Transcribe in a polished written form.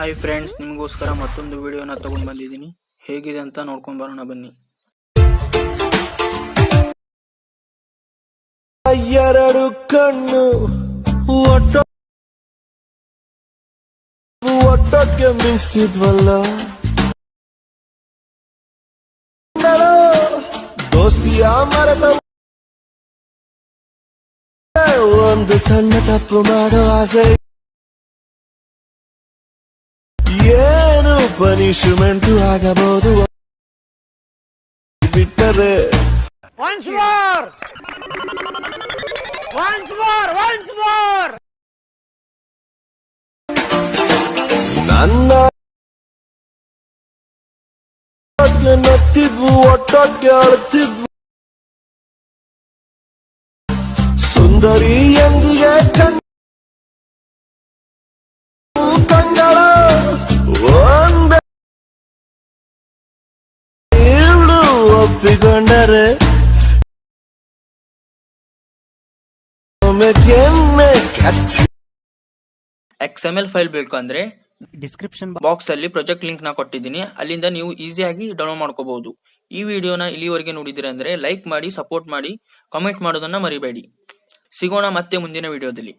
Hi friends, ನಿಮಗೋಸ್ಕರ ಮತ್ತೊಂದು ವಿಡಿಯೋನ ತಗೊಂಡ್ ಬಂದಿದ್ದೀನಿ. ಹೇಗಿದೆ ಅಂತ ನೋಡ್ಕೊಂಡ್ ಬರೋಣ ಬನ್ನಿ. ಎರಡು ಕಣ್ಣು ಒಟ್ಟೊಟ್ಟಿಗೆ ಮಿಂಚ್ತಿದ್ವಲ್ಲ, ದೋಸ್ತಿಯ ಮರೆತ ಒಂದು ಸಣ್ಣ ತಪ್ಪು ಮಾಡೋ ಆಸೆ, ಏನು ಪನಿಷ್ಮೆಂಟ್ ಆಗಬಹುದು ಬಿಟ್ಟರೆ. ನನ್ನ ನತ್ತಿದ್ವು, ಒಟ್ಟೊಟ್ಟಿಗೆ ಅಳ್ತಿದ್ವು, ಸುಂದರಿ ಎಂದಿಗೆ ಕಂಗಳ ಒಂದೇ ಇವಳು ಒಪ್ಪಿಕೊಂಡರೆ ಕೆಮ್ಮೆ ಕಚ್ಚಿ. XML ಫೈಲ್ ಬೇಕು ಅಂದ್ರೆ ಡಿಸ್ಕ್ರಿಪ್ಷನ್ ಬಾಕ್ಸ್ ಅಲ್ಲಿ ಪ್ರಾಜೆಕ್ಟ್ ಲಿಂಕ್ ನ ಕೊಟ್ಟಿದ್ದೀನಿ, ಅಲ್ಲಿಂದ ನೀವು ಈಸಿಯಾಗಿ ಡೌನ್ಲೋಡ್ ಮಾಡ್ಕೋಬಹುದು. ಈ ವಿಡಿಯೋನ ಇಲ್ಲಿವರೆಗೆ ನೋಡಿದಿರ ಅಂದ್ರೆ ಲೈಕ್ ಮಾಡಿ, ಸಪೋರ್ಟ್ ಮಾಡಿ, ಕಾಮೆಂಟ್ ಮಾಡೋದನ್ನ ಮರಿಬೇಡಿ. ಸಿಗೋಣ ಮತ್ತೆ ಮುಂದಿನ ವಿಡಿಯೋದಲ್ಲಿ.